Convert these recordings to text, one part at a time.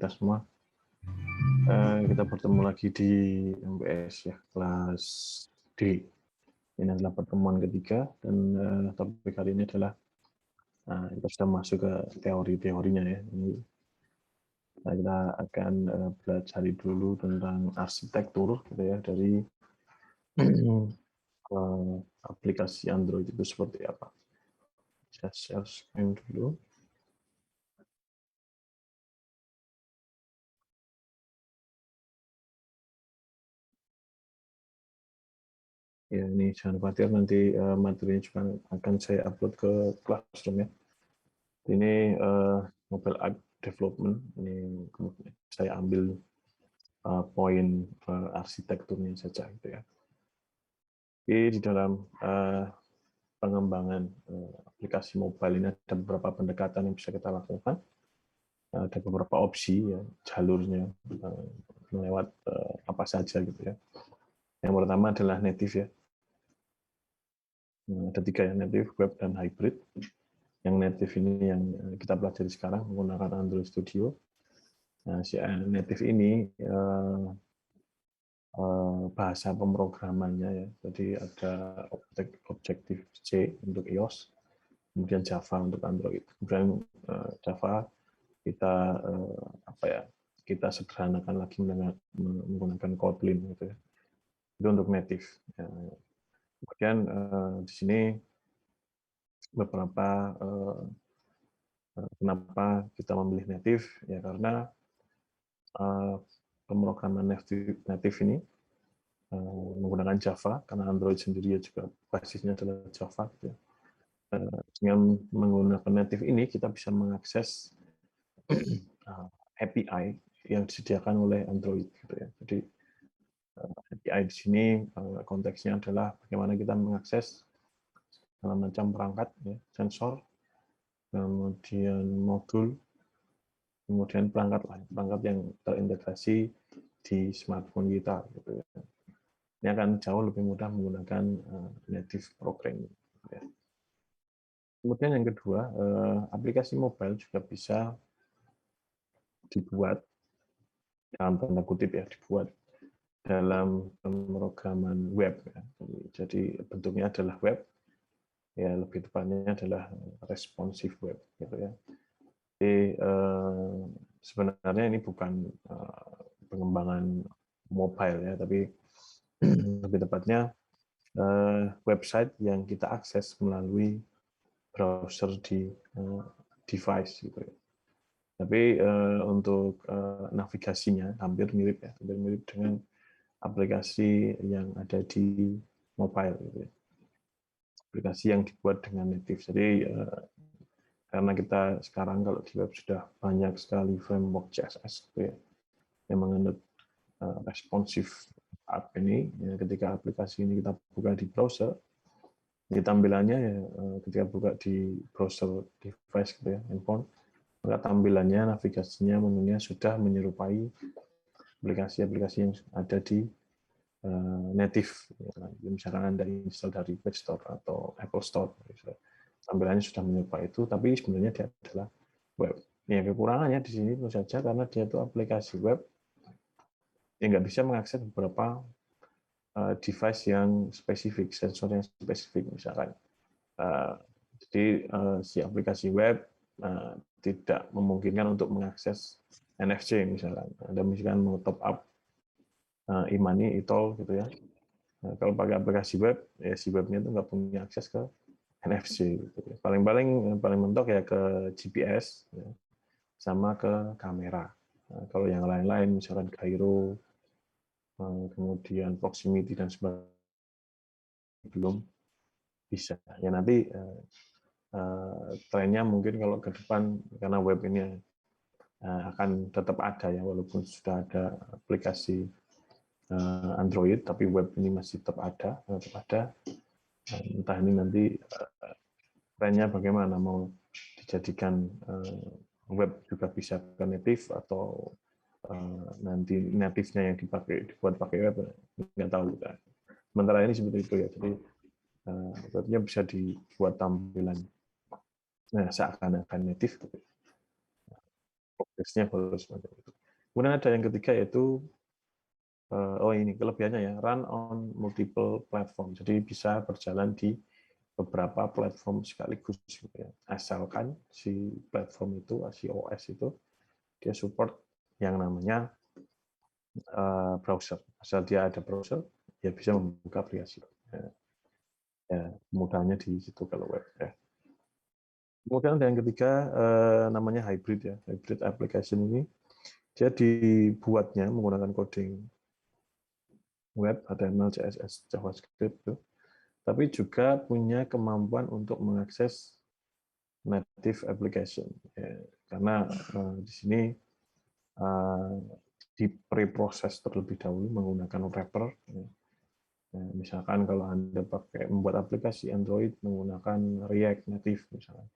kita semua. Kita bertemu lagi di MPS ya, kelas D. Ini adalah pertemuan ketiga dan topik kali ini adalah kita sudah masuk ke teori-teorinya ya. Kita akan belajar dulu tentang arsitektur gitu ya, dari aplikasi Android itu seperti apa. Saya share screen dulu. Ya, ini jangan khawatir, nanti materinya juga akan saya upload ke Classroom ya. Ini mobile app development. Ini saya ambil poin arsitekturnya saja gitu ya. Di dalam pengembangan aplikasi mobile ini ada beberapa pendekatan yang bisa kita lakukan. Ada beberapa opsi ya, jalurnya lewat apa saja gitu ya. Yang pertama adalah native ya. Ada 3 ya, native, web, dan hybrid. Yang native ini yang kita pelajari sekarang menggunakan Android Studio. Nah, si native ini bahasa pemrogramannya ya. Jadi ada Objective-C untuk iOS, kemudian Java untuk Android. Kemudian Java kita kita sederhanakan lagi menggunakan Kotlin gitu ya. Itu untuk native. Kemudian di sini beberapa kenapa kita memilih native ya, karena pemrograman native ini menggunakan Java, karena Android sendiri juga basisnya adalah Java gitu ya. Dengan menggunakan native ini kita bisa mengakses API yang disediakan oleh Android gitu ya. Jadi API di sini konteksnya adalah bagaimana kita mengakses segala macam perangkat ya, sensor, kemudian modul, kemudian perangkat yang terintegrasi di smartphone kita gitu ya. Ini akan jauh lebih mudah menggunakan native programming. Ya. Kemudian yang kedua, aplikasi mobile juga bisa dibuat dalam tanda kutip ya, dibuat dalam pemrograman web. Ya. Jadi bentuknya adalah web, ya lebih tepatnya adalah responsive web, gitu ya. Jadi sebenarnya ini bukan pengembangan mobile ya, tapi lebih tepatnya website yang kita akses melalui browser di device gitu ya. Tapi untuk navigasinya hampir mirip ya, hampir mirip dengan aplikasi yang ada di mobile gitu ya. Aplikasi yang dibuat dengan native. Jadi karena kita sekarang kalau di web sudah banyak sekali framework CSS gitu ya, yang menganut responsive app ini, ya, ketika aplikasi ini kita buka di browser, di tampilannya ya ketika buka di browser device gitu ya, handphone, maka tampilannya, navigasinya, menunya sudah menyerupai aplikasi-aplikasi yang ada di native. Misalkan Anda install dari Play Store atau Apple Store, tampilannya sudah menyerupai itu, tapi sebenarnya dia adalah web. Ya, kekurangannya di sini tentu saja karena dia itu aplikasi web yang nggak bisa mengakses beberapa device yang spesifik, sensor yang spesifik misalkan. Jadi si aplikasi web tidak memungkinkan untuk mengakses NFC misalkan. Anda misalkan mau top up e-money, e-toll gitu ya. Nah, kalau pakai aplikasi web, ya si webnya itu nggak punya akses ke NFC. Gitu. Paling mentok ya ke GPS, ya, sama ke kamera. Nah, kalau yang lain-lain, misalkan gyro, kemudian proximity dan sebagainya, belum bisa. Ya nanti trennya mungkin kalau ke depan, karena web ini akan tetap ada ya, walaupun sudah ada aplikasi Android, tapi web ini masih tetap ada. Entah ini nanti trennya bagaimana, mau dijadikan web juga bisa ke native atau nanti native-nya yang dibuat pakai web, nggak tahu. Sementara ini seperti itu ya, jadi webnya bisa dibuat tampilan seakan-akan native, progresnya baru seperti itu. Kemudian ada yang ketiga yaitu ini kelebihannya ya, run on multiple platform. Jadi bisa berjalan di beberapa platform sekaligus gitu ya. Asalkan si platform itu, si OS itu dia support yang namanya browser. Asal dia ada browser, dia bisa membuka aplikasi. Ya, mudahnya di situ kalau web ya. Kemudian ada yang ketiga namanya hybrid ya. Hybrid application ini dia dibuatnya menggunakan coding web, HTML, CSS, JavaScript itu, tapi juga punya kemampuan untuk mengakses native application. Ya, karena di sini di preproses terlebih dahulu menggunakan wrapper. Ya. Nah, misalkan kalau Anda pakai membuat aplikasi Android menggunakan React Native misalnya,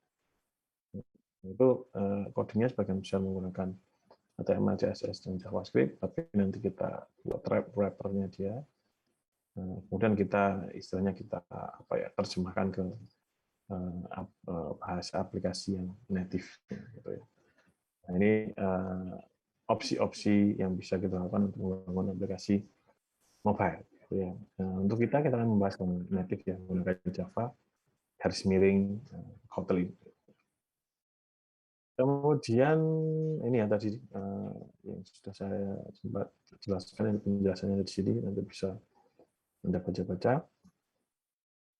itu codingnya sebagian besar menggunakan HTML, CSS, dan JavaScript, tapi nanti kita buat wrapper-nya dia, kemudian kita istilahnya kita terjemahkan ke bahasa aplikasi yang native gitu ya. Nah, ini opsi-opsi yang bisa kita lakukan untuk membangun aplikasi mobile gitu ya. Nah, untuk kita akan membahas yang native ya, menggunakan Java, garis miring, Kotlin. Kemudian ini ya tadi yang sudah saya sempat jelaskan, penjelasannya di sini, nanti bisa Anda baca-baca.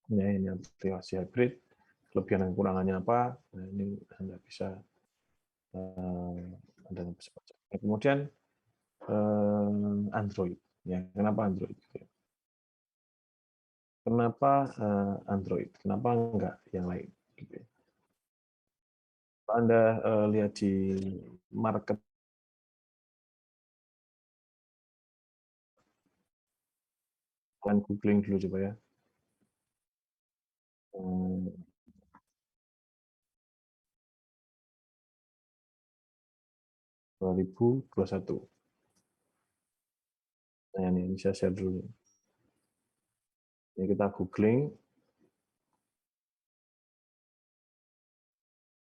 Ya, ini aplikasi hybrid, kelebihan dan kekurangannya apa, nah, ini Anda bisa Anda bisa baca. Kemudian Android, ya kenapa Android? Kenapa Android? Kenapa enggak yang lain? Anda lihat di market kalian googling dulu coba ya. 2021. Nah, ini saya share dulu. Ini kita googling.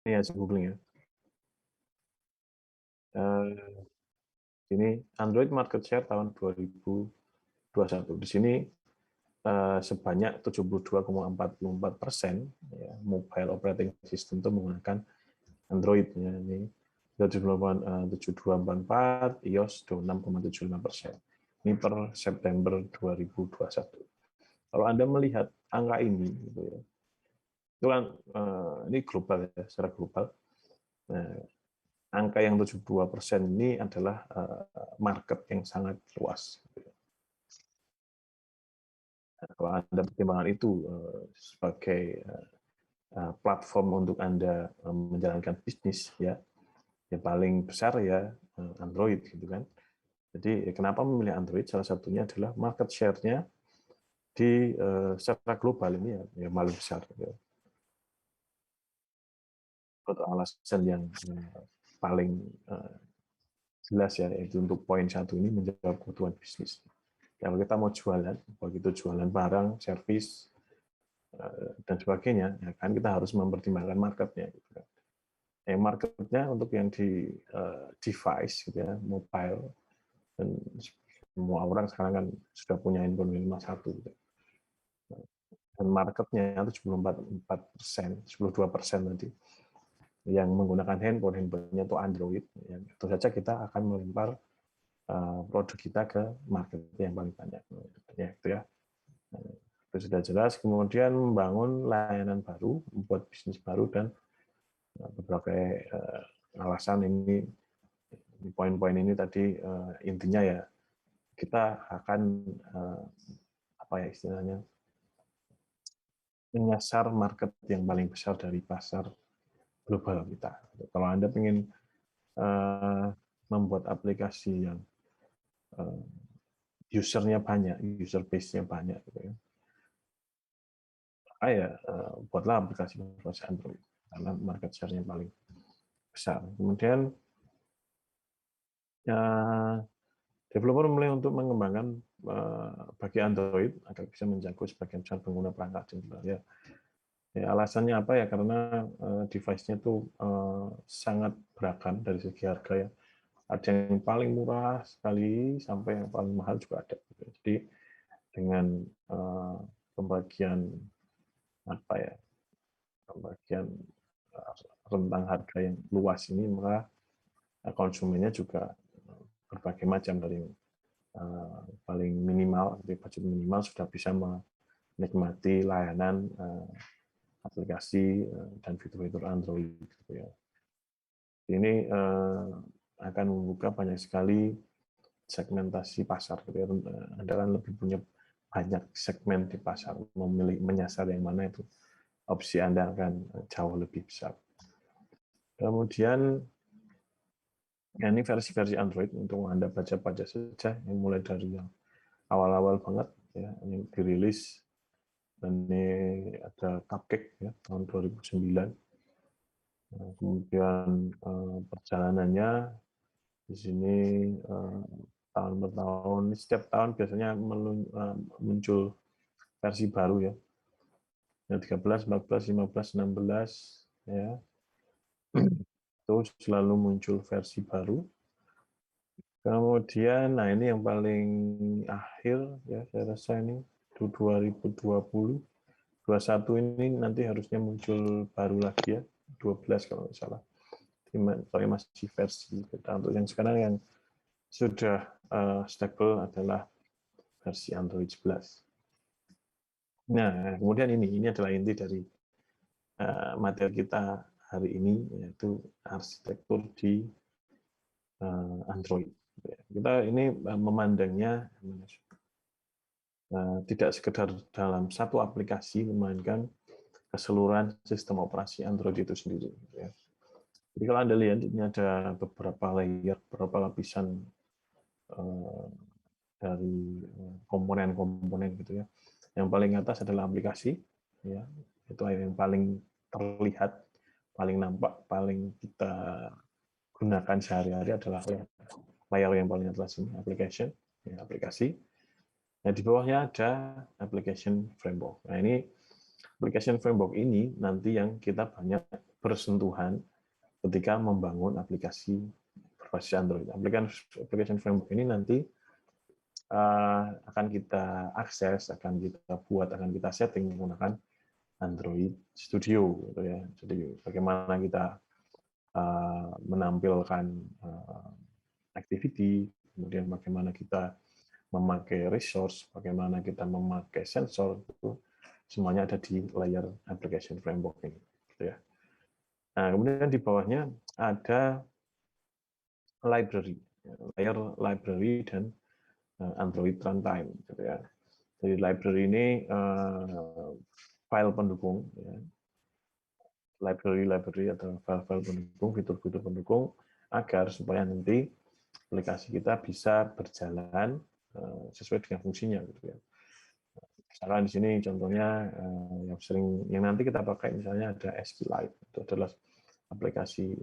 Ini ya, googling ya. Ini Android market share tahun 2021. Di sini sebanyak 72,44% ya, mobile operating system itu menggunakan Android ya, ini 7244, iOS 26,75%. Ini per September 2021. Kalau Anda melihat angka ini, gitu ya, itu kan ini global ya, secara global. Nah, angka yang 72% ini adalah market yang sangat luas. Nah, kalau Anda pertimbangan itu sebagai platform untuk Anda menjalankan bisnis, ya yang paling besar ya Android gitu kan. Jadi kenapa memilih Android? Salah satunya adalah market share-nya di secara global ini ya paling besar. Gitu. Untuk alasan yang paling jelas ya, yaitu untuk poin satu ini menjawab kebutuhan bisnis. Kalau kita mau jualan, begitu jualan barang, servis, dan sebagainya, ya kan kita harus mempertimbangkan marketnya. Gitu kan. Marketnya untuk yang di device, gitu ya, mobile, dan semua orang sekarang kan sudah punya handphone minimal satu. Gitu. Dan marketnya 74%, 72% tadi, yang menggunakan handphonenya itu Android, ya, tentu saja kita akan melempar produk kita ke market yang paling banyak. Ya, itu ya. Itu sudah jelas. Kemudian membangun layanan baru, membuat bisnis baru, dan berbagai alasan ini, poin-poin ini tadi intinya ya, kita akan apa ya istilahnya, menyasar market yang paling besar dari pasar global kita. Kalau Anda ingin membuat aplikasi yang usernya banyak, user base-nya banyak, gitu ya, maka ya buatlah aplikasi berbasis Android karena market share-nya paling besar. Kemudian ya, developer mulai untuk mengembangkan bagi Android agar bisa menjangkau sebagian besar pengguna perangkat digital. Ya, alasannya apa ya? Karena device-nya itu sangat beragam dari segi harga ya. Ada yang paling murah sekali sampai yang paling mahal juga ada. Jadi dengan pembagian apa ya, pembagian rentang harga yang luas ini, maka konsumennya juga berbagai macam, dari paling minimal, dari budget minimal sudah bisa menikmati layanan aplikasi dan fitur-fitur Android. Gitu ya. Ini akan membuka banyak sekali segmentasi pasar. Gitu ya. Anda kan lebih punya banyak segmen di pasar, memilih menyasar yang mana, itu opsi Anda akan jauh lebih besar. Kemudian ya, ini versi-versi Android untuk Anda baca-baca saja, yang mulai dari yang awal-awal banget ya, ini dirilis, dan ini ada Cupcake ya, tahun 2009. Kemudian perjalanannya di sini tahun per tahun, setiap tahun biasanya muncul versi baru ya. Yang 13, 14, 15, 16 ya. Itu selalu muncul versi baru. Kemudian, nah ini yang paling akhir ya, saya rasa ini 2020, 21 ini nanti harusnya muncul baru lagi ya, 12 kalau nggak salah. Tapi masih versi beta. Untuk yang sekarang yang sudah stable adalah versi Android 11. Nah, kemudian ini adalah inti dari materi kita hari ini, yaitu arsitektur di Android. Kita ini memandangnya tidak sekedar dalam satu aplikasi, melainkan keseluruhan sistem operasi Android itu sendiri. Jadi kalau Anda lihat, ini ada beberapa layer, beberapa lapisan dari komponen-komponen gitu ya. Yang paling atas adalah aplikasi, ya, itu yang paling terlihat, paling nampak, paling kita gunakan sehari-hari adalah layar yang paling atas ini, application, ya, aplikasi. Nah, di bawahnya ada application framework. Nah, ini application framework ini nanti yang kita banyak bersentuhan ketika membangun aplikasi berbasis Android. Application framework ini nanti akan kita akses, akan kita buat, akan kita setting menggunakan Android Studio, gitu ya. Jadi bagaimana kita menampilkan activity, kemudian bagaimana kita memakai resource, bagaimana kita memakai sensor, itu semuanya ada di layer application framework ini. Gitu ya. Nah, kemudian di bawahnya ada library, layer library dan Android runtime. Gitu ya. Jadi library ini file pendukung, ya. Library atau file-file pendukung, fitur-fitur pendukung, agar supaya nanti aplikasi kita bisa berjalan sesuai dengan fungsinya, gitu ya. Misalkan di sini contohnya yang nanti kita pakai, misalnya ada SQLite, itu adalah aplikasi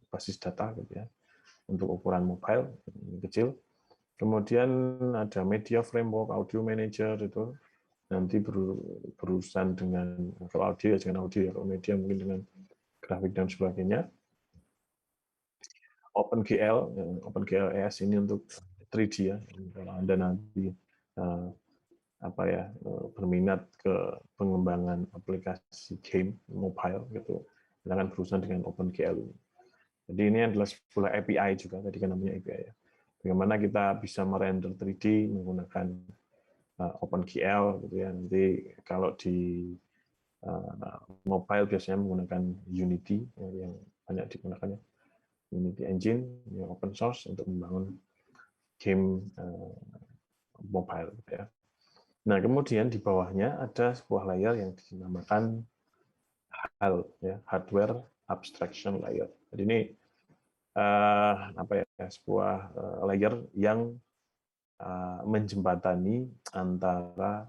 basis data, gitu ya, untuk ukuran mobile kecil. Kemudian ada media framework, audio manager, itu nanti berurusan dengan, kalau audio ya dengan audio, ya, kalau media mungkin dengan grafik dan sebagainya. OpenGL ES ini untuk 3D ya. Kalau Anda nanti berminat ke pengembangan aplikasi game mobile gitu, silakan berurusan dengan OpenGL. Jadi ini adalah sebuah API juga, tadi kan namanya API ya. Bagaimana kita bisa merender 3D menggunakan OpenGL gitu ya. Nanti kalau di mobile biasanya menggunakan Unity yang banyak digunakan ya. Unity Engine yang open source untuk membangun game mobile gitu ya. Nah, kemudian di bawahnya ada sebuah layer yang dinamakan HAL ya, hardware abstraction layer. Jadi ini sebuah layer yang menjembatani antara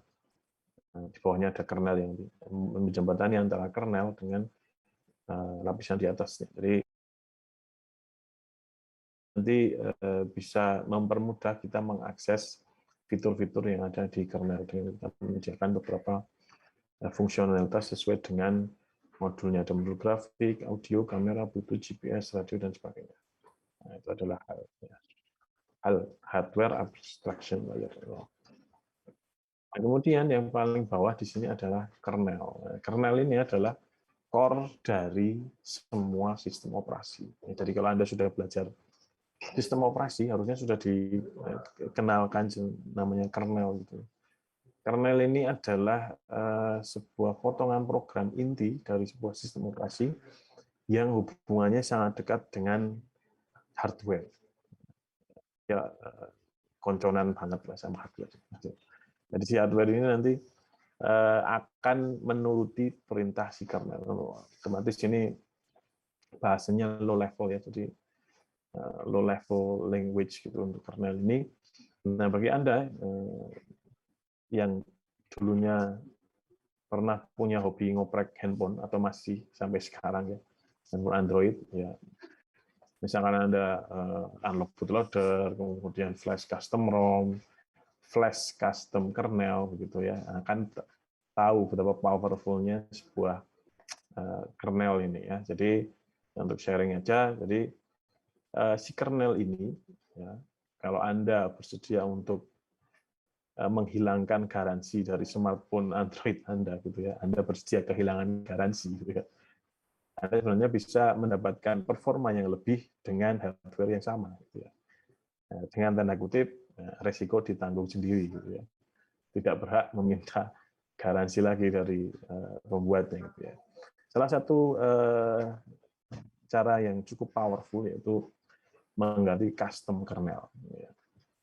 di bawahnya ada kernel, yang menjembatani antara kernel dengan lapisan di atasnya. Jadi nanti bisa mempermudah kita mengakses fitur-fitur yang ada di kernel dengan kita menyediakan beberapa fungsionalitas sesuai dengan modulnya. Ada modul grafik, audio, kamera, Bluetooth, GPS, radio, dan sebagainya. Nah, itu adalah hardware abstraction layer. Nah, kemudian yang paling bawah di sini adalah kernel. Nah, kernel ini adalah core dari semua sistem operasi. Jadi kalau Anda sudah belajar sistem operasi, harusnya sudah dikenalkan namanya kernel. Gitu. Kernel ini adalah sebuah potongan program inti dari sebuah sistem operasi yang hubungannya sangat dekat dengan hardware. Ya, konconan banget lah sama hardware. Jadi si hardware ini nanti akan menuruti perintah si kernel. Otomatis ini bahasanya low level ya, jadi low level language gitu untuk kernel ini. Nah, bagi Anda yang dulunya pernah punya hobi ngoprek handphone atau masih sampai sekarang ya, handphone Android ya, misalkan Anda unlock bootloader, kemudian flash custom ROM, flash custom kernel begitu ya, akan tahu betapa powerful-nya sebuah kernel ini ya. Jadi untuk sharing aja, jadi si kernel ini ya, kalau Anda bersedia untuk menghilangkan garansi dari smartphone Android Anda gitu ya, Anda bersedia kehilangan garansi gitu ya, Anda sebenarnya bisa mendapatkan performa yang lebih dengan hardware yang sama gitu ya. Dengan tanda kutip resiko ditanggung sendiri gitu ya, tidak berhak meminta garansi lagi dari pembuatnya gitu ya. Salah satu cara yang cukup powerful yaitu mengganti custom kernel.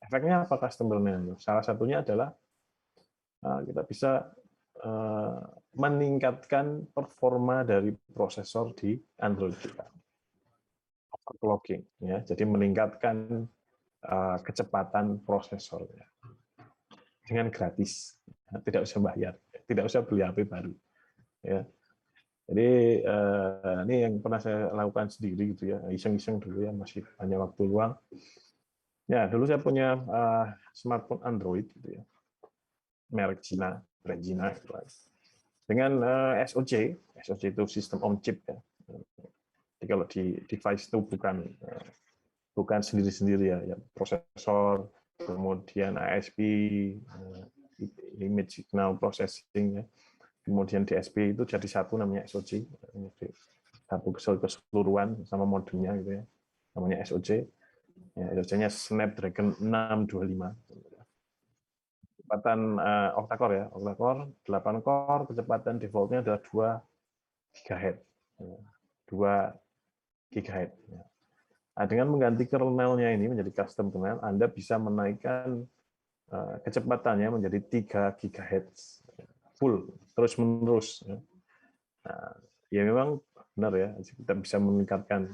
Efeknya apa custom kernel? Salah satunya adalah kita bisa meningkatkan performa dari prosesor di Android kita. Overclocking, ya, jadi meningkatkan kecepatan prosesornya dengan gratis, tidak usah bayar, tidak usah beli HP baru. Ya. Jadi ini yang pernah saya lakukan sendiri gitu ya, iseng-iseng dulu ya, masih banyak waktu luang. Ya, dulu saya punya smartphone Android gitu ya, merek Cina, brand Cina gitu. Dengan SoC itu sistem on chip ya. Jadi kalau di device itu bukan sendiri-sendiri ya, prosesor, kemudian ISP, image signal processing ya. Kemudian DSP itu jadi satu namanya SoC, satu keseluruhan sama modemnya gitu ya, namanya SoC. Ya, SoC-nya Snapdragon 625. Kecepatan octa-core ya, octa-core 8 core, kecepatan defaultnya adalah 2 GHz. 2 GHz. Nah, dengan mengganti kernelnya ini menjadi custom kernel, Anda bisa menaikkan kecepatannya menjadi 3 GHz full terus-menerus. Nah, ya memang benar ya, kita bisa meningkatkan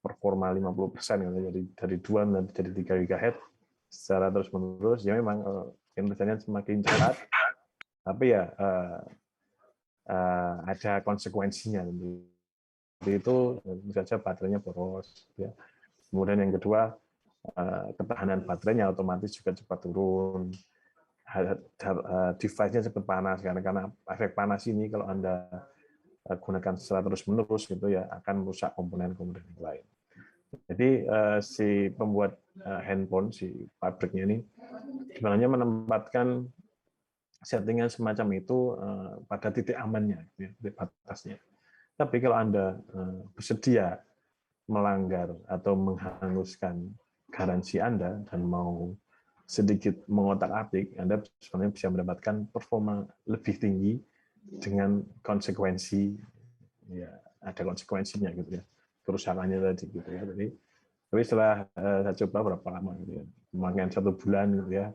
performa 50% gitu, jadi dari 2 menjadi 3 GHz secara terus-menerus. Ya memang kinerjanya semakin cepat, tapi ya ada konsekuensinya. Jadi itu tentu saja baterainya boros. Ya. Kemudian yang kedua, ketahanan baterainya otomatis juga cepat turun. Device-nya cepat panas karena efek panas ini kalau Anda gunakan secara terus-menerus gitu ya akan merusak komponen-komponen yang lain. Jadi si pembuat handphone, si pabriknya ini sebenarnya menempatkan settingan semacam itu pada titik amannya, titik batasnya. Tapi kalau Anda bersedia melanggar atau menghanguskan garansi Anda dan mau sedikit mengotak-atik, Anda sebenarnya bisa mendapatkan performa lebih tinggi dengan konsekuensi, ya ada konsekuensinya gitu ya, kerusakannya tadi gitu ya. Jadi, tapi setelah saya coba berapa lama gitu ya, mungkin 1 bulan gitu ya,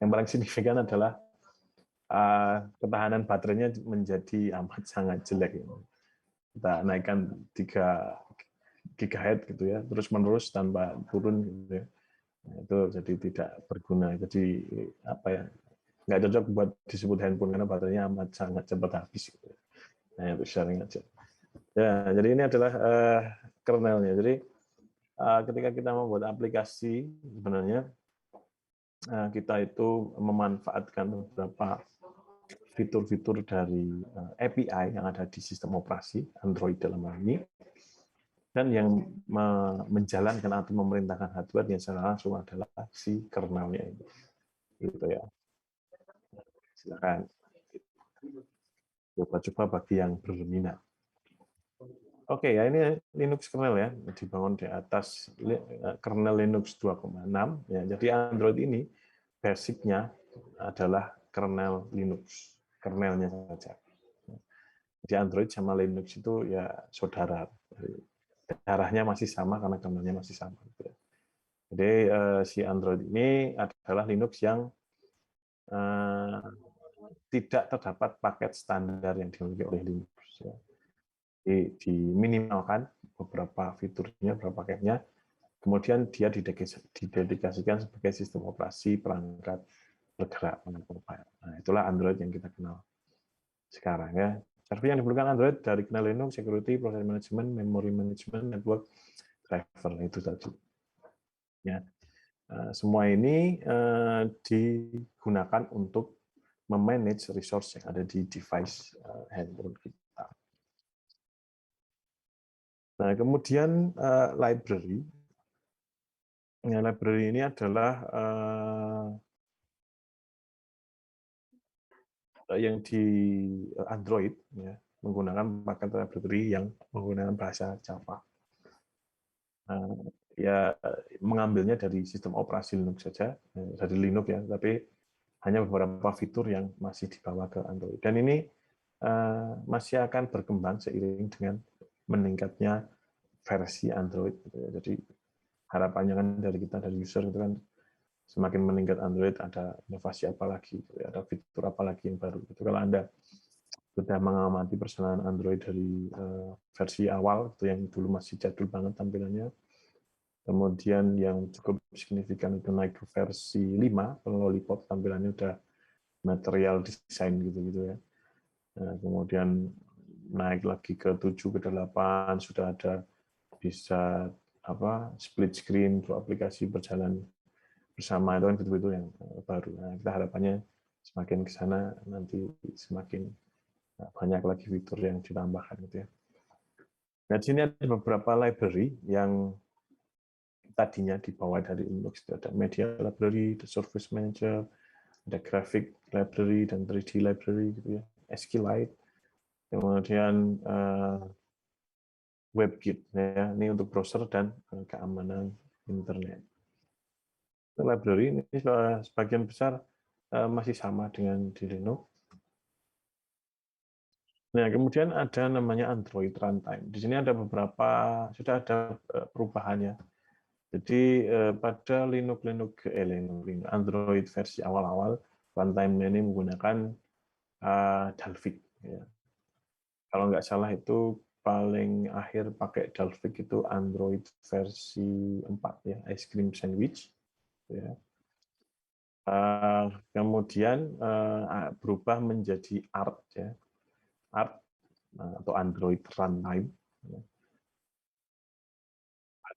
yang paling signifikan adalah ketahanan baterainya menjadi amat sangat jelek. Gitu. Kita naikkan 3 GHz gitu ya, terus-menerus tanpa turun gitu ya. Nah, itu jadi tidak berguna. Jadi apa ya? Nggak cocok buat disebut handphone karena baterainya amat sangat cepat habis. Gitu. Nah, itu sharing aja. Ya, jadi ini adalah kernelnya. Jadi ketika kita membuat aplikasi, sebenarnya kita itu memanfaatkan beberapa fitur-fitur dari API yang ada di sistem operasi Android dalam hal ini. Dan yang menjalankan atau memerintahkan hardware yang secara langsung adalah si kernelnya ini. Gitu ya. Silakan. Coba-coba bagi yang berminat. Oke, ya ini Linux kernel ya, dibangun di atas kernel Linux 2.6 ya. Jadi Android ini basicnya adalah kernel Linux, kernelnya saja. Jadi Android sama Linux itu ya saudara. Darahnya masih sama karena kernelnya masih sama. Jadi si Android ini adalah Linux yang tidak terdapat paket standar yang dimiliki oleh Linux. Diminimalkan beberapa fiturnya, beberapa paketnya, kemudian dia didedikasikan sebagai sistem operasi perangkat bergerak mobile. Nah, itulah Android yang kita kenal sekarang ya. Service yang diperlukan Android dari kernel Linux, security, proses management, memory management, network, driver itu tadi. Ya, semua ini digunakan untuk memanage resource yang ada di device handphone kita. Nah, kemudian library. Ya, library ini adalah yang di Android ya, menggunakan paket library yang menggunakan bahasa Java. Ya mengambilnya dari sistem operasi Linux saja, dari Linux ya, tapi hanya beberapa fitur yang masih dibawa ke Android. Dan ini masih akan berkembang seiring dengan meningkatnya versi Android. Jadi harapannya kan dari kita, dari user itu kan semakin meningkat Android, ada inovasi apa lagi, ada fitur apa lagi yang baru. Itu kalau Anda sudah mengamati perjalanan Android dari versi awal, itu yang dulu masih jadul banget tampilannya, kemudian yang cukup signifikan itu naik ke versi 5, Lollipop tampilannya udah material design gitu-gitu ya. Nah, kemudian naik lagi ke 7, ke 8, sudah ada bisa split screen untuk aplikasi berjalan bersama, itu kan betul-betul yang baru. Nah, kita harapannya semakin ke sana nanti semakin banyak lagi fitur yang ditambahkan gitu ya. Nah, di sini ada beberapa library yang tadinya dibawa dari Linux. Ada Media Library, the Surface Manager, ada Graphic Library dan 3D Library gitu ya, SQLite, kemudian WebKit ya, ini untuk browser dan keamanan internet. Library ini sebagian besar masih sama dengan di Linux. Nah, kemudian ada namanya Android Runtime. Di sini ada beberapa, sudah ada perubahannya. Jadi pada Linux Android versi awal-awal, runtime ini menggunakan Dalvik. Ya. Kalau nggak salah itu paling akhir pakai Dalvik itu Android versi 4 ya, Ice Cream Sandwich. Ya. Kemudian berubah menjadi ART ya, ART atau Android Runtime. Ya.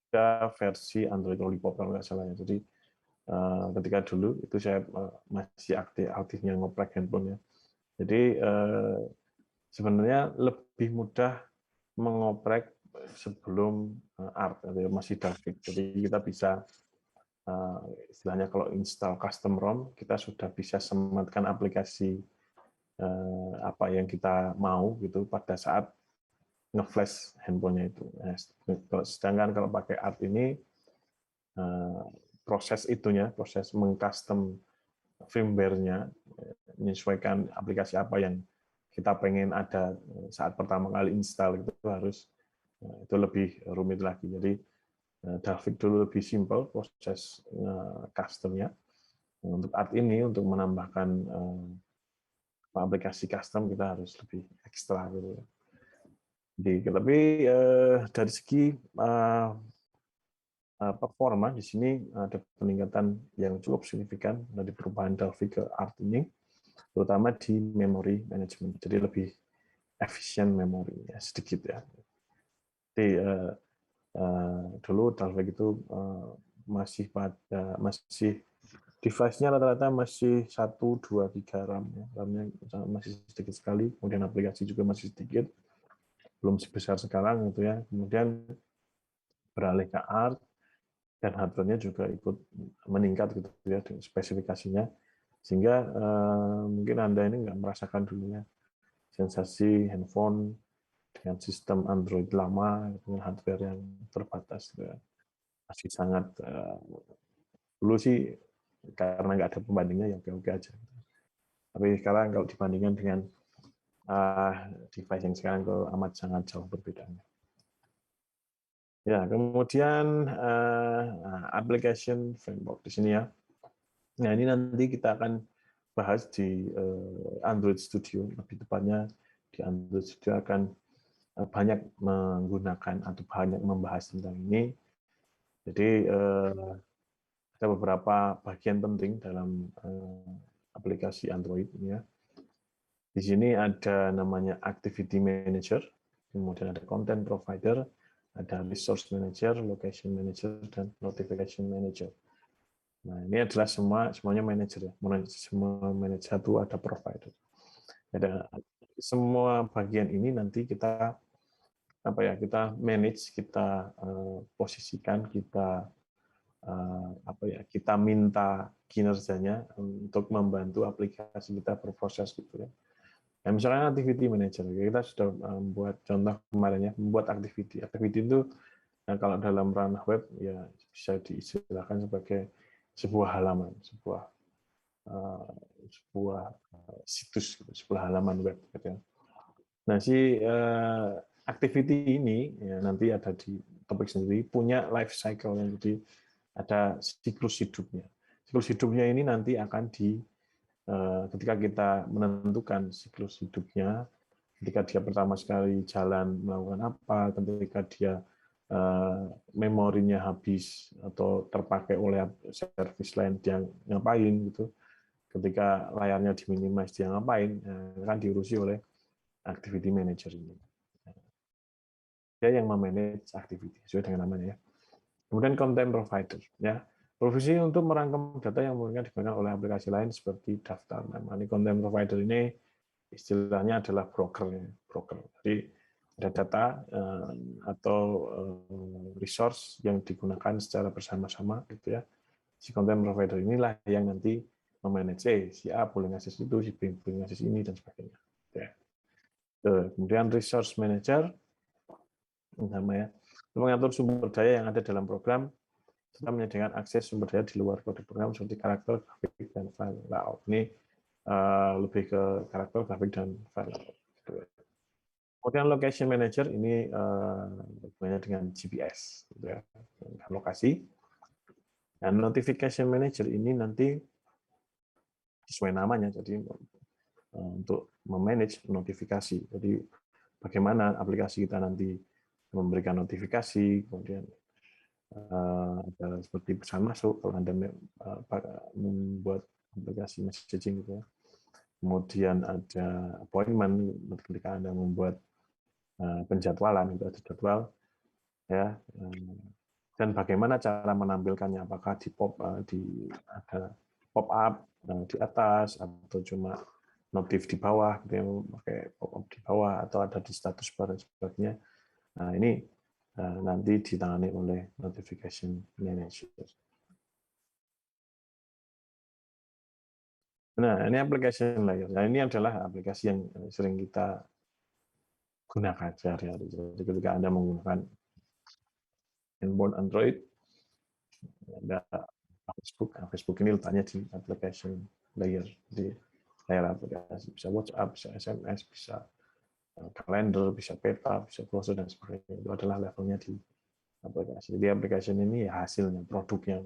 Ada versi Android Lollipop kalau nggak salah ya. Jadi ketika dulu itu saya masih aktifnya ngoprek handphone ya. Jadi sebenarnya lebih mudah mengoprek sebelum ART atau masih Dalvik. Jadi kita bisa istilahnya kalau install custom ROM, kita sudah bisa sematkan aplikasi apa yang kita mau gitu pada saat nge-flash handphonenya itu. Sedangkan kalau pakai ART ini proses itunya, proses mengcustom firmware-nya, menyesuaikan aplikasi apa yang kita pengen ada saat pertama kali install itu lebih rumit lagi. Jadi Dalvik dulu lebih simpel proses custom-nya. Untuk ART ini untuk menambahkan aplikasi custom kita harus lebih ekstra gitu. Jadi tapi dari segi performa di sini ada peningkatan yang cukup signifikan dari perubahan Dalvik ke ART ini, terutama di memory management. Jadi lebih efisien memorinya sedikit ya. Jadi dulu Dalvik itu masih device-nya rata-rata masih 1, 2, 3 RAM ya. RAM-nya masih sedikit sekali, kemudian aplikasi juga masih sedikit, belum sebesar sekarang gitu ya. Kemudian beralih ke art, dan hardware-nya juga ikut meningkat gitu ya spesifikasinya, sehingga mungkin Anda ini nggak merasakan dulunya sensasi handphone dengan sistem Android lama dengan hardware yang terbatas gitu ya. Masih sangat dulu sih karena nggak ada pembandingnya ya oke-oke aja. Tapi sekarang kalau dibandingkan dengan device yang sekarang itu amat sangat jauh berbedanya. Ya, kemudian application framework di sini ya. Nah, ini nanti kita akan bahas di Android Studio, lebih tepatnya di Android Studio akan banyak menggunakan atau banyak membahas tentang ini. Jadi ada beberapa bagian penting dalam aplikasi Android ya. Di sini ada namanya Activity Manager, kemudian ada Content Provider, ada Resource Manager, Location Manager, dan Notification Manager. Nah, ini adalah semuanya manager ya. Semua manager satu ada provider. Ada semua bagian ini nanti kita kita manage, kita posisikan, kita kita minta kinerjanya untuk membantu aplikasi kita berproses gitu ya. Nah, misalnya activity manager, kita sudah membuat contoh kemarin ya, membuat activity. Activity itu kalau dalam ranah web ya bisa diistilahkan sebagai sebuah halaman, sebuah situs, sebuah halaman web. Gitu ya. Nah, si activity ini ya, nanti ada di topik sendiri punya life cycle yang jadi ada siklus hidupnya. Siklus hidupnya ini nanti akan ketika kita menentukan siklus hidupnya, ketika dia pertama sekali jalan melakukan apa, ketika dia memorinya habis atau terpakai oleh servis lain dia ngapain gitu, ketika layarnya diminimize dia ngapain, akan diurusi oleh activity manager ini. Dia yang memanage activity sesuai dengan namanya ya. Kemudian content provider ya. Profesi untuk merangkum data yang mungkin digunakan oleh aplikasi lain seperti daftar nama. Ini content provider ini istilahnya adalah broker. Jadi ada data atau resource yang digunakan secara bersama-sama gitu ya. Si content provider inilah yang nanti memanage si A boleh ngasih itu, si B boleh ngasih ini dan sebagainya. Ya. Kemudian resource manager namanya mengatur sumber daya yang ada dalam program serta menyediakan akses sumber daya di luar kode program seperti karakter, grafik, dan file layout. Ini lebih ke karakter, grafik, dan file layout. Kemudian location manager ini hubungannya dengan GPS, gitu ya, lokasi. Dan notification manager ini nanti sesuai namanya, jadi untuk memanage notifikasi. Jadi bagaimana aplikasi kita nanti memberikan notifikasi, kemudian ada seperti pesan masuk kalau Anda membuat aplikasi messaging gitu ya. Kemudian ada appointment ketika Anda membuat penjadwalan itu ada jadwal ya. Dan bagaimana cara menampilkannya, apakah ada pop up di atas atau cuma notif di bawah gitu ya, pakai pop up di bawah atau ada di status bar dan sebagainya. Nah, ini nanti ditangani oleh notification manager. Nah, ini application layer. Nah, ini adalah aplikasi yang sering kita gunakan sehari-hari. Jadi ketika Anda menggunakan handphone Android, ada Facebook. Nah, Facebook ini letaknya di application layer, di layar aplikasi. Bisa WhatsApp, bisa SMS, bisa kalender, bisa peta, bisa browser, dan sebagainya. Itu adalah levelnya di aplikasi. Jadi aplikasi ini ya hasilnya, produk yang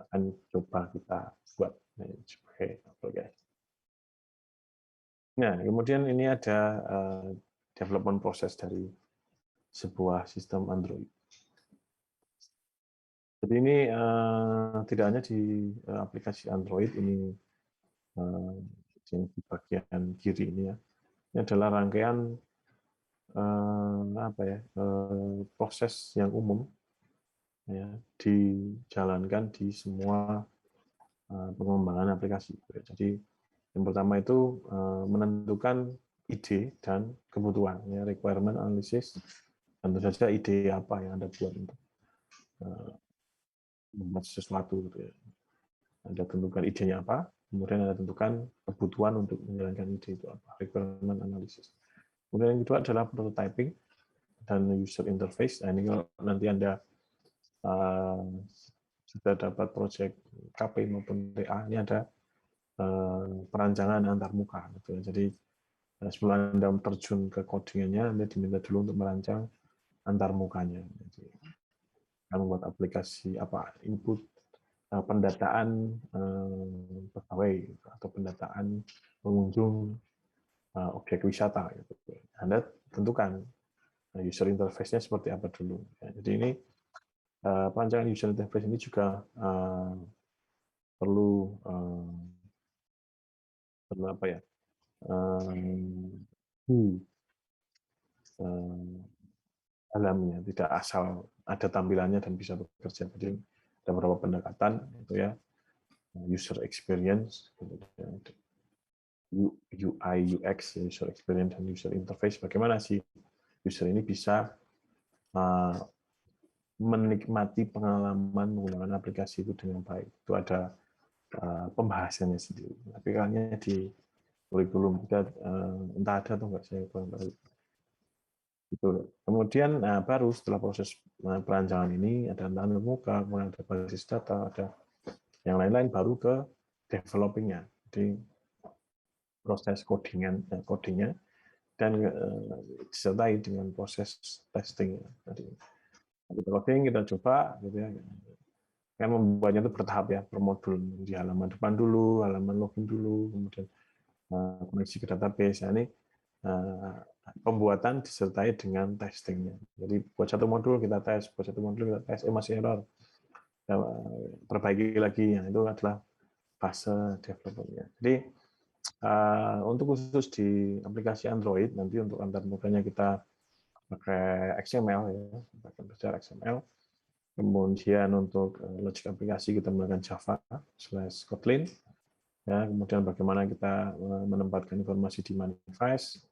akan coba kita buat sebagai aplikasi. Nah, kemudian ini ada development proses dari sebuah sistem Android. Jadi ini tidak hanya di aplikasi Android ini yang di bagian kiri ini ya. Ini adalah rangkaian proses yang umum ya, dijalankan di semua pengembangan aplikasi. Jadi yang pertama itu menentukan ide dan kebutuhan, ya, requirement analysis, tentu saja ide apa yang Anda buat untuk membuat sesuatu gitu ya. Anda tentukan idenya apa, kemudian Anda tentukan kebutuhan untuk menjalankan ide itu apa, requirement analysis. Kemudian yang kedua adalah prototyping dan user interface. Nah, ini kalau nanti Anda sudah dapat proyek KP maupun TA, ini ada perancangan antar muka. Gitu ya. Jadi sebelum Anda terjun ke codingannya, Anda diminta dulu untuk merancang antar mukanya. Jadi, membuat aplikasi apa input pendataan pegawai atau pendataan pengunjung objek wisata. Gitu. Anda tentukan user interface-nya seperti apa dulu. Ya, jadi ini perancangan user interface ini juga perlu perlu apa ya? Alamnya tidak asal ada tampilannya dan bisa bekerja. Jadi ada beberapa pendekatan itu ya, user experience, UI, UX, user experience dan user interface. Bagaimana sih user ini bisa menikmati pengalaman menggunakan aplikasi itu dengan baik. Itu ada pembahasannya sendiri. Tapi kayaknya di kurikulum kita entah ada atau enggak, saya kurang tahu. Gitu. Kemudian baru setelah proses perancangan ini ada tantangan muka, kemudian ada basis data, ada yang lain-lain, baru ke developing-nya. Jadi proses codingnya dan disertai dengan proses testing. Jadi kita coding, kita coba, gitu ya. Kan membuatnya itu bertahap ya, per modul. Di halaman depan dulu, halaman login dulu, kemudian koneksi ke database. Nah, ini pembuatan disertai dengan testingnya. Jadi buat satu modul kita tes, buat satu modul kita tes, masih error, kita perbaiki lagi. Yang itu adalah fase development-nya. Jadi untuk khusus di aplikasi Android, nanti untuk antar mukanya kita pakai XML ya, pakai belajar XML. Kemudian untuk logic aplikasi kita menggunakan Java/Kotlin. Ya, kemudian bagaimana kita menempatkan informasi di manifest.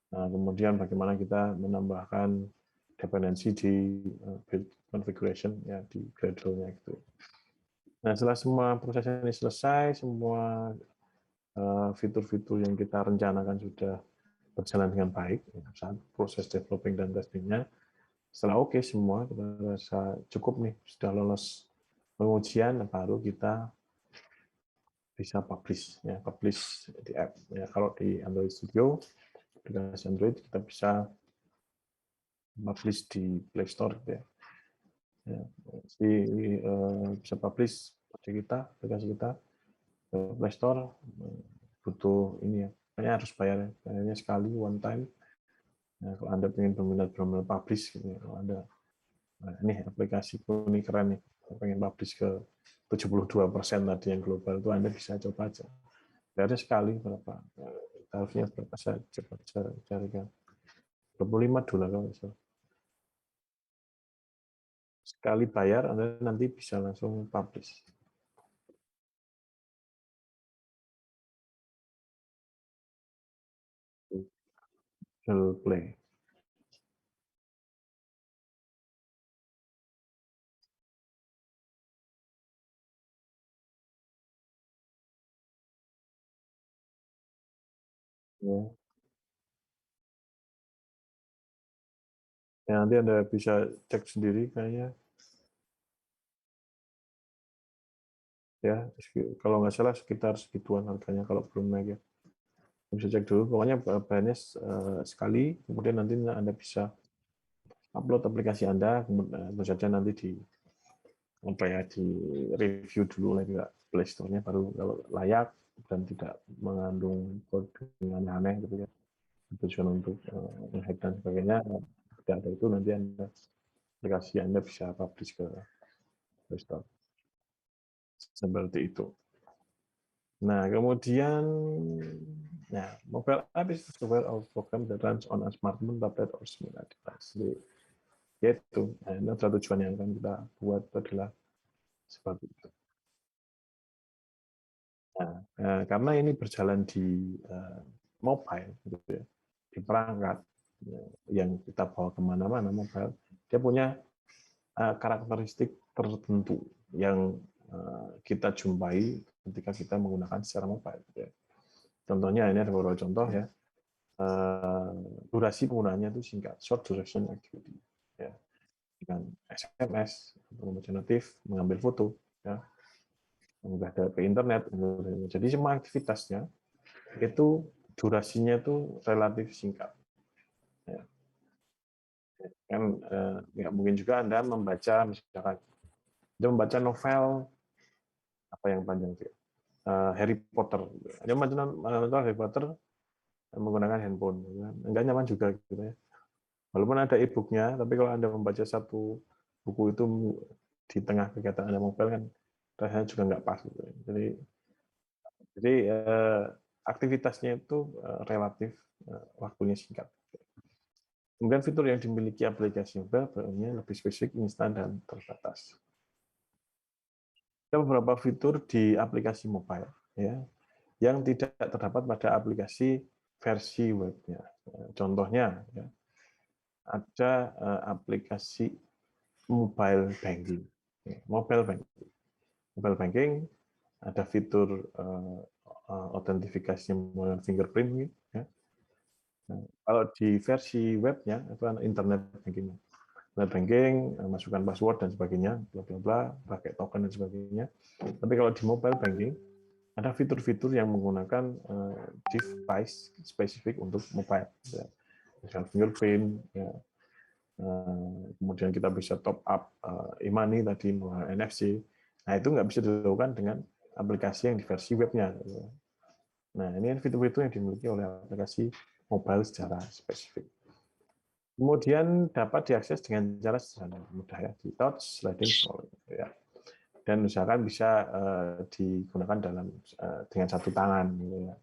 Nah, kemudian bagaimana kita menambahkan dependensi di build configuration ya di Gradle-nya gitu. Nah, setelah semua proses ini selesai, semua fitur-fitur yang kita rencanakan sudah berjalan dengan baik saat proses developing dan testingnya. Setelah oke semua, kita rasa cukup nih, sudah lolos pengujian, baru kita bisa publish ya, publish di app ya. Kalau di Android Studio, aplikasi Android, kita bisa publish di Play Store gitu ya. Ya, jadi bisa publish aplikasi kita ke Play Store, butuh ini ya, kayaknya harus bayar ya, bayarnya sekali one time. Nah, kalau Anda ingin benar-benar publish gitu ya, kalau Anda ini aplikasiku ini keren nih, pengen publish ke 72% tadi yang global, itu Anda bisa coba aja. Bayarnya sekali berapa? Tarifnya berapa, saya coba carikan. $25 kalau misalnya. Sekali bayar, Anda nanti bisa langsung publish. Google Play. Ya. Ya, nanti Anda bisa cek sendiri kayaknya. Ya, kalau nggak salah sekitar segituan harganya kalau belum naik ya. Bisa cek dulu. Pokoknya bayarnya sekali, kemudian nanti Anda bisa upload aplikasi Anda, kemudian saja nanti di apa ya, di review dulu oleh Play Store-nya, baru kalau layak dan tidak mengandung kode yang aneh gitu ya, tujuan untuk nge-hack dan sebagainya, tidak ada itu, nanti Anda aplikasi Anda bisa publish ke Play Store. Seperti itu. Nah, kemudian mobile app is a software or program that runs on a smartphone, tablet, or similar device. Jadi, yaitu, ini adalah tujuan yang akan kita buat adalah seperti itu. Nah, karena ini berjalan di mobile, gitu ya, di perangkat, yang kita bawa kemana-mana mobile, dia punya karakteristik tertentu yang kita jumpai ketika kita menggunakan secara mobile. Contohnya ini ada beberapa contoh ya. Durasi penggunaannya itu singkat, short duration activity. Ya. Dengan SMS, membaca notif, mengambil foto, ya, mengunggah ke internet. Jadi semua aktivitasnya itu durasinya itu relatif singkat. Ya. Kan nggak mungkin juga Anda membaca misalkan Anda membaca novel apa yang panjang sih? Harry Potter. Anda membaca novel Harry Potter menggunakan handphone, enggak nyaman juga gitu ya. Walaupun ada e-booknya, tapi kalau Anda membaca satu buku itu di tengah kegiatan Anda mobile kan rasanya juga nggak pas. Gitu. Jadi aktivitasnya itu relatif waktunya singkat. Kemudian fitur yang dimiliki aplikasi mobile lebih spesifik, instan, dan terbatas. Ada beberapa fitur di aplikasi mobile ya, yang tidak terdapat pada aplikasi versi webnya. Contohnya, ya, ada aplikasi mobile banking. Mobile banking. Mobile banking ada fitur autentifikasi menggunakan fingerprint. Ya. Nah, kalau di versi webnya itu internet banking. Internet banking, masukkan password dan sebagainya, bla bla bla, pakai token dan sebagainya. Tapi kalau di mobile banking ada fitur-fitur yang menggunakan device spesifik untuk mobile. Ya. Misalnya fingerprint, ya. Kemudian kita bisa top up e-money tadi melalui NFC. Nah itu nggak bisa dilakukan dengan aplikasi yang di versi webnya. Nah ini fitur-fitur yang dimiliki oleh aplikasi mobile secara spesifik. Kemudian dapat diakses dengan cara sederhana, mudah ya, di touch, sliding, scrolling. Ya. Dan misalkan bisa digunakan dengan satu tangan. Gitu ya.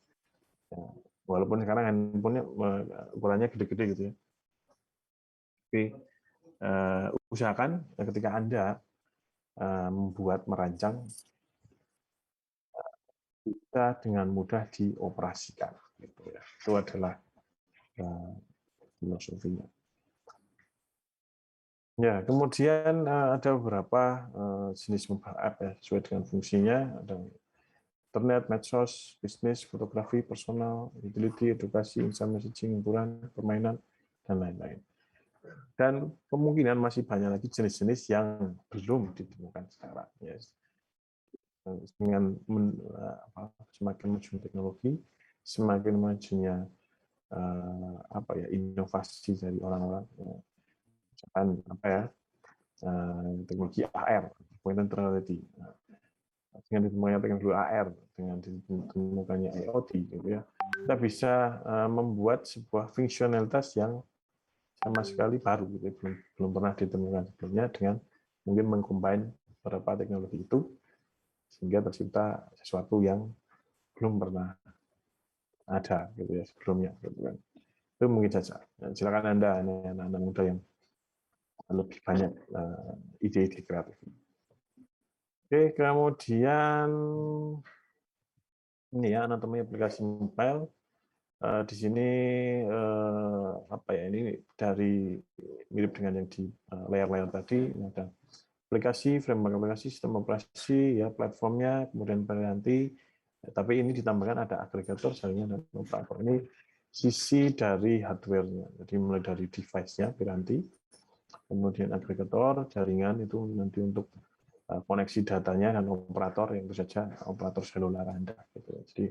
Ya. Walaupun sekarang handphone-nya ukurannya gede-gede gitu ya. Tapi usahakan ketika Anda merancang, bisa dengan mudah dioperasikan. Gitu ya. Itu adalah filosofinya. Ya, kemudian ada beberapa jenis mobile app ya, sesuai dengan fungsinya. Ada internet, medsos, bisnis, fotografi, personal, utility, edukasi, instant messaging, hiburan, permainan, dan lain-lain. Dan kemungkinan masih banyak lagi jenis-jenis yang belum ditemukan sekarang. Yes. Dengan semakin maju teknologi, semakin majunya inovasi dari orang-orang, misalkan teknologi AR, augmented reality, dengan ditemukannya teknologi AR, dengan ditemukannya IoT, gitu ya, kita bisa membuat sebuah fungsionalitas yang sama sekali baru, gitu, belum pernah ditemukan sebelumnya, dengan mungkin mengcombine beberapa teknologi itu sehingga tercipta sesuatu yang belum pernah ada gitu ya sebelumnya, gitu kan. Itu mungkin saja. Silakan Anda, anak-anak muda yang lebih banyak ide-ide kreatif. Oke, kemudian ini ya anatomi aplikasi mobile. Di sini ini dari mirip dengan yang di layar-layar tadi. Ada aplikasi, framework aplikasi, sistem operasi, ya platformnya, kemudian nanti. Tapi ini ditambahkan ada agregator, jaringan dan operator. Ini sisi dari hardware-nya. Jadi mulai dari device-nya, piranti, kemudian agregator, jaringan itu nanti untuk koneksi datanya, dan operator yang itu saja operator seluler Anda. Gitu. Jadi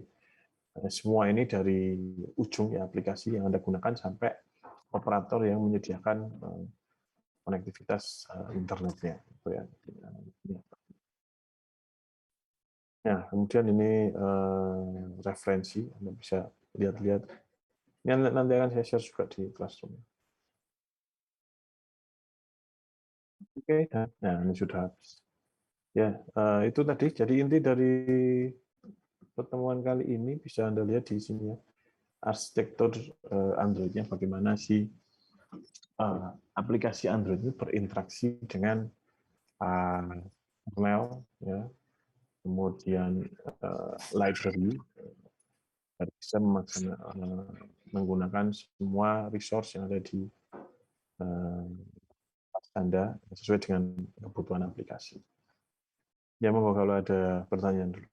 semua ini dari ujung ya aplikasi yang Anda gunakan sampai operator yang menyediakan konektivitas internetnya. Gitu ya. Nah, kemudian ini referensi, Anda bisa lihat-lihat. Ini nanti akan saya share juga di Classroom. Oke, nah ini sudah habis. Ya, itu tadi. Jadi inti dari pertemuan kali ini bisa Anda lihat di sini ya. Arsitektur Android-nya, bagaimana sih aplikasi Android itu berinteraksi dengan kernel, ya, kemudian library, bisa menggunakan semua resource yang ada di Anda sesuai dengan kebutuhan aplikasi. Ya, monggo kalau ada pertanyaan dulu.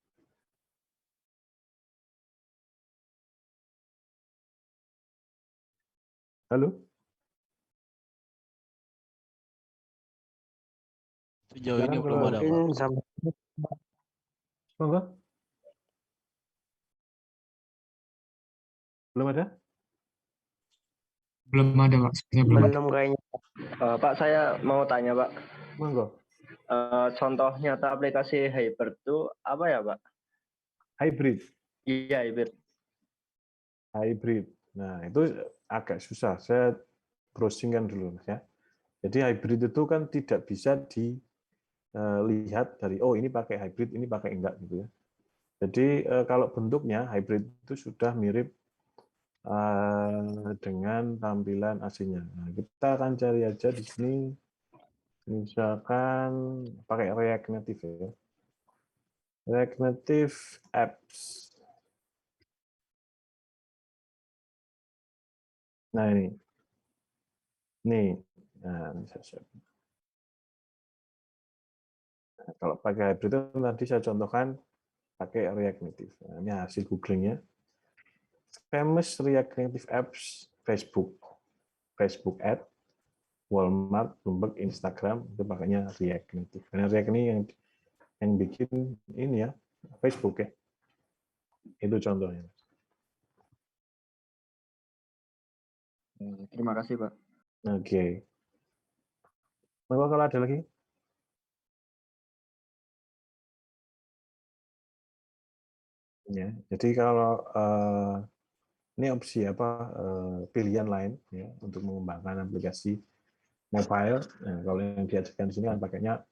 Halo? Sejauh ini belum ada, Pak. Monggo. Belum ada? Belum ada, Pak. Belum kayaknya. Pak, saya mau tanya, Pak. Monggo. Contoh nyata aplikasi Hybrid itu apa ya, Pak? Hybrid. Iya, hybrid. Hybrid. Nah, itu agak susah. Saya browsingkan dulu, Mas, ya. Jadi hybrid itu kan tidak bisa dilihat dari, oh ini pakai hybrid, ini pakai enggak gitu ya. Jadi kalau bentuknya hybrid itu sudah mirip dengan tampilan aslinya. Nah, kita akan cari aja di sini, misalkan pakai React Native ya. React Native Apps. Nah ini, nah ini saya. Nah, kalau pakai hybrid itu tadi saya contohkan pakai React Native. Nah, ini hasil googlingnya. Famous React Native Apps, Facebook Ad, Walmart, Bloomberg, Instagram itu pakainya React Native. Karena React ini yang bikin ini ya Facebook ya. Itu contohnya. Terima kasih, Pak. Oke. Monggo kalau ada lagi. Ya, jadi kalau ini opsi pilihan lain ya untuk mengembangkan aplikasi mobile. Nah, kalau yang diajarkan di sini kan pakainya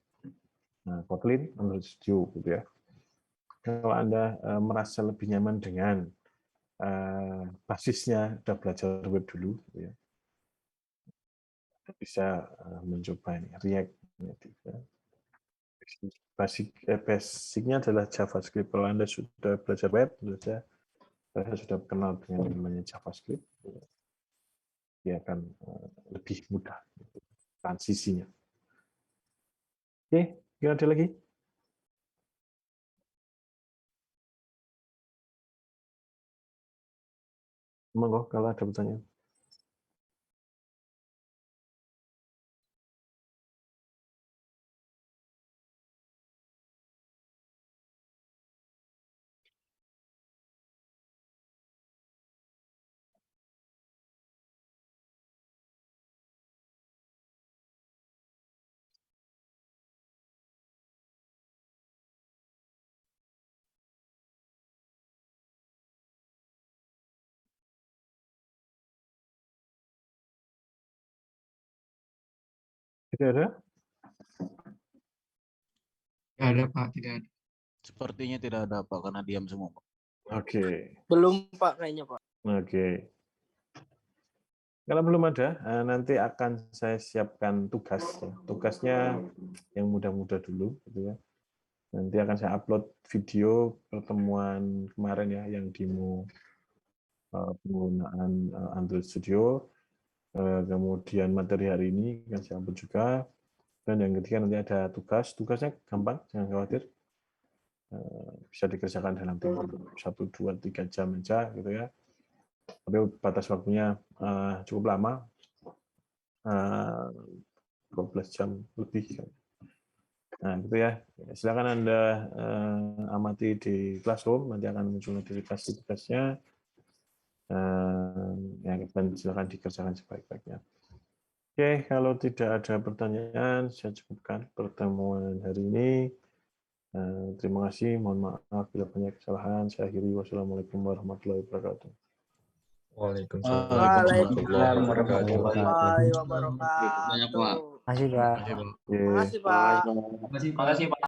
Kotlin, Android Studio gitu ya. Kalau Anda merasa lebih nyaman dengan basisnya udah belajar web dulu, gitu ya, bisa mencoba ini React Native. Ya. Basicnya adalah JavaScript. Kalau Anda sudah belajar web, saya sudah kenal dengan namanya JavaScript, dia akan lebih mudah transisinya. Oke, kira ada lagi? Monggo kalau ada pertanyaan. Tidak ada? Tidak ada, Pak. Tidak ada. Sepertinya tidak ada, Pak, karena diam semua, Pak. Oke. Belum, Pak, kayaknya, Pak. Oke. Kalau belum ada, nanti akan saya siapkan tugas. Ya. Tugasnya yang mudah-mudah dulu, gitu ya. Nanti akan saya upload video pertemuan kemarin ya, yang demo penggunaan Android Studio. Kemudian materi hari ini akan saya upload juga. Dan yang ketiga nanti ada tugas. Tugasnya gampang, jangan khawatir. Bisa dikerjakan dalam tempo 1, 2, 3 jam aja, gitu ya. Tapi batas waktunya cukup lama, 12 jam lebih. Nah, gitu ya. Silakan Anda amati di Classroom, nanti akan muncul notifikasi tugasnya. Dan silakan dikerjakan sebaik-baiknya. Oke, kalau tidak ada pertanyaan, saya cukupkan pertemuan hari ini. Terima kasih, mohon maaf bila banyak kesalahan. Saya akhiri, wassalamualaikum warahmatullahi wabarakatuh. Waalaikumsalam warahmatullahi wabarakatuh. Banyak, Pak. Makasih, Pak. Oke. Makasih, Pak. Terima kasih, Pak.